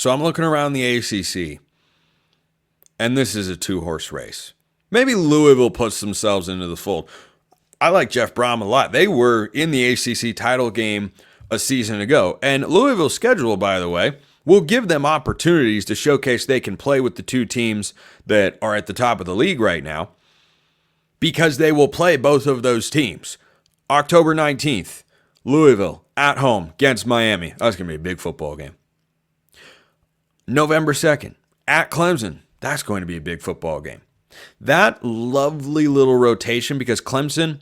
So I'm looking around the ACC, and this is a two-horse race. Maybe Louisville puts themselves into the fold. I like Jeff Brom a lot. They were in the ACC title game a season ago. And Louisville's schedule, by the way, will give them opportunities to showcase they can play with the two teams that are at the top of the league right now, because they will play both of those teams. October 19th, Louisville at home against Miami. That's going to be a big football game. November 2nd, at Clemson. That's going to be a big football game. That lovely little rotation, because Clemson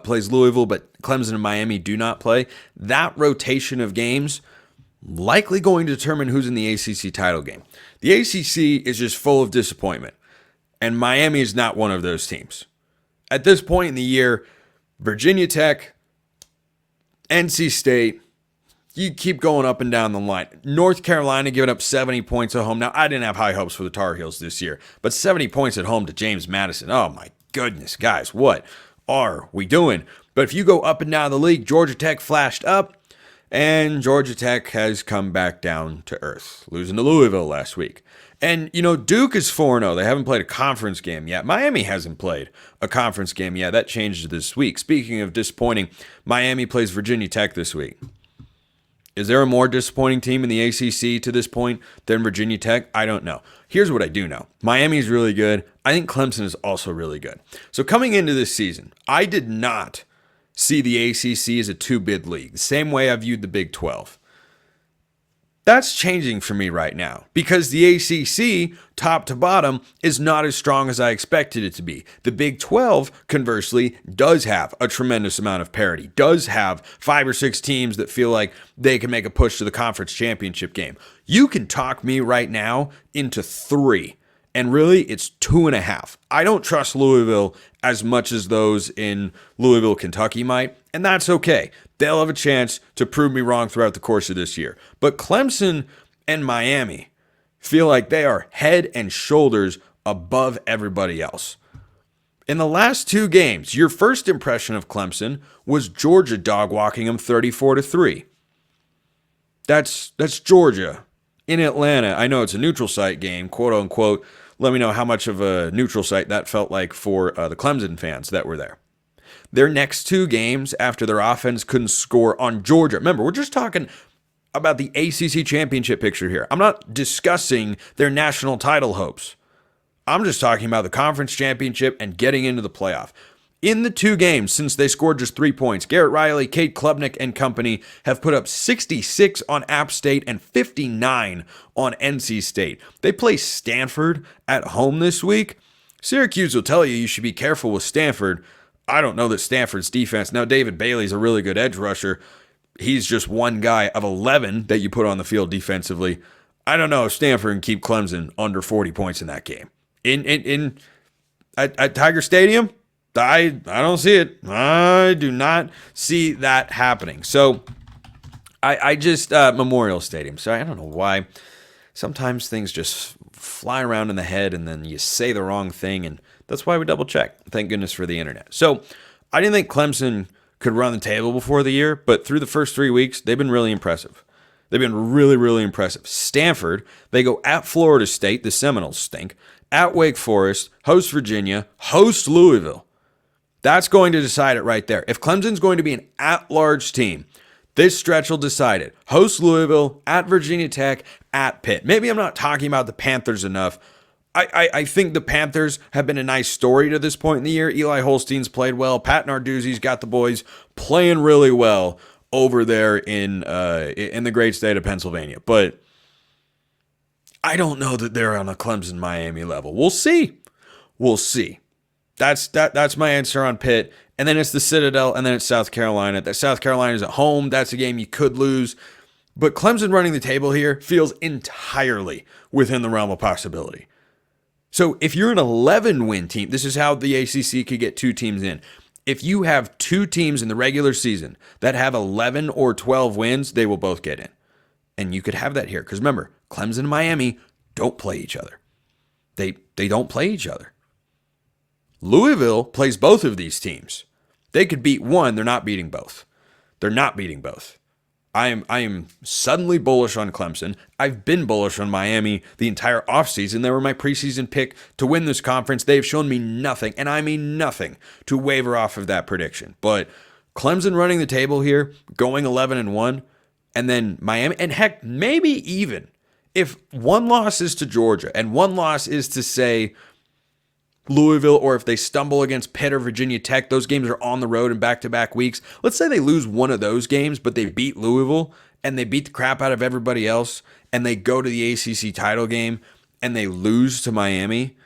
plays Louisville, but Clemson and Miami do not play. That rotation of games likely going to determine who's in the ACC title game. The ACC is just full of disappointment, and Miami is not one of those teams. At this point in the year, Virginia Tech, NC State, you keep going up and down the line. North Carolina giving up 70 points at home. Now, I didn't have high hopes for the Tar Heels this year, but 70 points at home to James Madison. Oh, my goodness, guys, what are we doing? But if you go up and down the league, Georgia Tech flashed up, and Georgia Tech has come back down to earth, losing to Louisville last week. And, Duke is 4-0. They haven't played a conference game yet. Miami hasn't played a conference game yet. That changed this week. Speaking of disappointing, Miami plays Virginia Tech this week. Is there a more disappointing team in the ACC to this point than Virginia Tech? I don't know. Here's what I do know. Miami's really good. I think Clemson is also really good. So coming into this season, I did not see the ACC as a two-bid league, the same way I viewed the Big 12. That's changing for me right now, because the ACC, top to bottom, is not as strong as I expected it to be. The Big 12, conversely, does have a tremendous amount of parity, does have 5 or 6 teams that feel like they can make a push to the conference championship game. You can talk me right now into 3, and really it's 2.5. I don't trust Louisville as much as those in Louisville, Kentucky might, and that's okay. They'll have a chance to prove me wrong throughout the course of this year. But Clemson and Miami feel like they are head and shoulders above everybody else. In the last 2 games, your first impression of Clemson was Georgia dog-walking them 34-3. That's Georgia in Atlanta. I know it's a neutral site game, quote-unquote. Let me know how much of a neutral site that felt like for the Clemson fans that were there. Their next 2 games after their offense couldn't score on Georgia. Remember, we're just talking about the ACC championship picture here. I'm not discussing their national title hopes. I'm just talking about the conference championship and getting into the playoff. In the 2 games since they scored just 3 points, Garrett Riley, Kate Klubnik, and company have put up 66 on App State and 59 on NC State. They play Stanford at home this week. Syracuse will tell you should be careful with Stanford. I don't know that Stanford's defense. Now, David Bailey's a really good edge rusher. He's just one guy of 11 that you put on the field defensively. I don't know if Stanford can keep Clemson under 40 points in that game. At Tiger Stadium, I don't see it. I do not see that happening. So I just Memorial Stadium. So I don't know why. Sometimes things just fly around in the head and then you say the wrong thing, and that's why we double check. Thank goodness for the internet. So I didn't think Clemson could run the table before the year, but through the first 3 weeks, they've been really impressive. They've been really, really impressive. Stanford, they go at Florida State, the Seminoles stink, at Wake Forest, host Virginia, host Louisville. That's going to decide it right there. If Clemson's going to be an at-large team, this stretch will decide it. Host Louisville, at Virginia Tech, at Pitt. Maybe I'm not talking about the Panthers enough. I think the Panthers have been a nice story to this point in the year. Eli Holstein's played well. Pat Narduzzi's got the boys playing really well over there in the great state of Pennsylvania. But I don't know that they're on a Clemson-Miami level. We'll see. We'll see. That's my answer on Pitt. And then it's the Citadel, and then it's South Carolina. That South Carolina's at home. That's a game you could lose. But Clemson running the table here feels entirely within the realm of possibility. So if you're an 11-win team, this is how the ACC could get 2 teams in. If you have 2 teams in the regular season that have 11 or 12 wins, they will both get in. And you could have that here. Because remember, Clemson and Miami don't play each other. They don't play each other. Louisville plays both of these teams. They could beat one. They're not beating both. They're not beating both. I am suddenly bullish on Clemson. I've been bullish on Miami the entire offseason. They were my preseason pick to win this conference. They've shown me nothing, and I mean nothing, to waver off of that prediction. But Clemson running the table here, going 11-1, and then Miami, and heck, maybe even if one loss is to Georgia and one loss is to, say, Louisville, or if they stumble against Pitt or Virginia Tech, those games are on the road in back-to-back weeks. Let's say they lose one of those games, but they beat Louisville and they beat the crap out of everybody else, and they go to the ACC title game and they lose to Miami.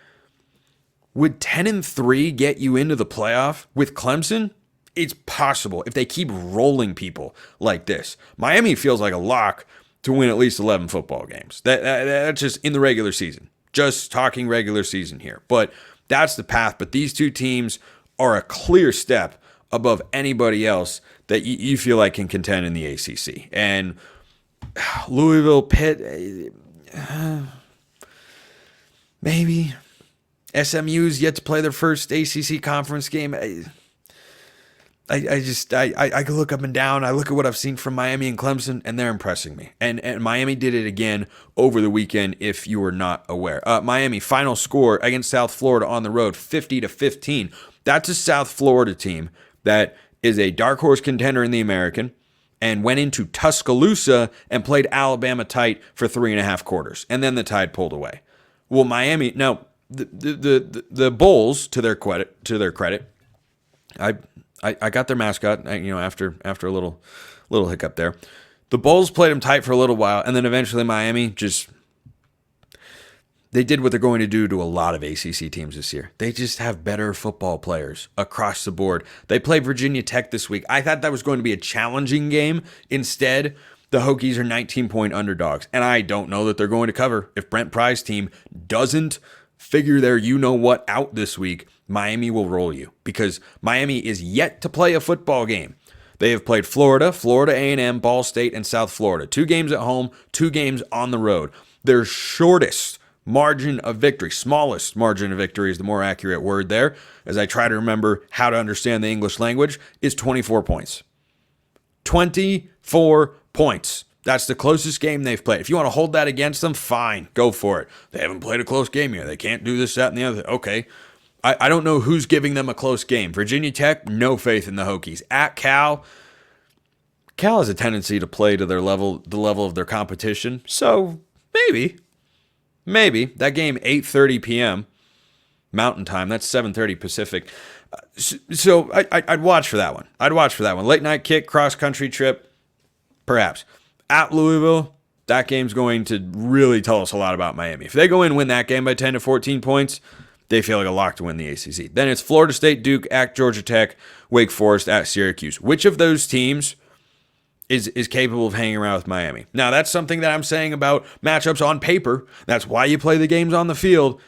Would 10-3 get you into the playoff with Clemson? It's possible if they keep rolling people like this. Miami feels like a lock to win at least 11 football games. That's just in the regular season. Just talking regular season here. But that's the path. But these two teams are a clear step above anybody else that you feel like can contend in the ACC. And Louisville, Pitt, maybe. SMU's yet to play their first ACC conference game. I could look up and down. I look at what I've seen from Miami and Clemson, and they're impressing me. And Miami did it again over the weekend, if you were not aware. Miami final score against South Florida on the road, 50-15. That's a South Florida team that is a dark horse contender in the American and went into Tuscaloosa and played Alabama tight for 3.5 quarters, and then the Tide pulled away. Well, Miami, now the Bulls, to their credit, I got their mascot, after a little hiccup there. The Bulls played them tight for a little while, and then eventually Miami they did what they're going to do to a lot of ACC teams this year. They just have better football players across the board. They play Virginia Tech this week. I thought that was going to be a challenging game. Instead, the Hokies are 19-point underdogs, and I don't know that they're going to cover. If Brent Pry's team doesn't figure their you-know-what out this week, Miami will roll you, because Miami is yet to play a football game. They have played Florida, Florida A&M, Ball State, and South Florida. 2 games at home, 2 games on the road. Their shortest margin of victory, smallest margin of victory is the more accurate word there, as I try to remember how to understand the English language, is 24 points. 24 points. That's the closest game they've played. If you want to hold that against them, fine, go for it. They haven't played a close game yet. They can't do this, that, and the other. Okay. I don't know who's giving them a close game. Virginia Tech, no faith in the Hokies. At Cal has a tendency to play to the level of their competition. So maybe that game 8:30 p.m. Mountain Time. That's 7:30 Pacific. So I'd watch for that one. Late night kick, cross country trip, perhaps. At Louisville, that game's going to really tell us a lot about Miami. If they go in and win that game by 10 to 14 points, they feel like a lock to win the ACC. Then it's Florida State, Duke, at Georgia Tech, Wake Forest, at Syracuse. Which of those teams is capable of hanging around with Miami? Now, that's something that I'm saying about matchups on paper. That's why you play the games on the field.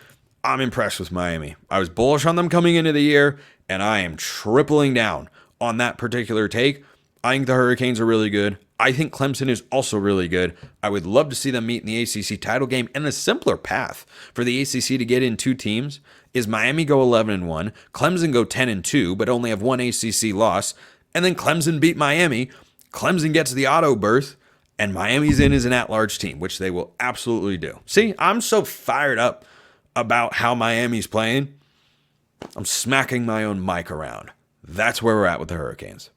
I'm impressed with Miami. I was bullish on them coming into the year, and I am tripling down on that particular take. I think the Hurricanes are really good. I think Clemson is also really good. I would love to see them meet in the ACC title game. And the simpler path for the ACC to get in 2 teams is Miami go 11-1, Clemson go 10-2, but only have 1 ACC loss, and then Clemson beat Miami. Clemson gets the auto berth, and Miami's in as an at-large team, which they will absolutely do. See, I'm so fired up about how Miami's playing. I'm smacking my own mic around. That's where we're at with the Hurricanes.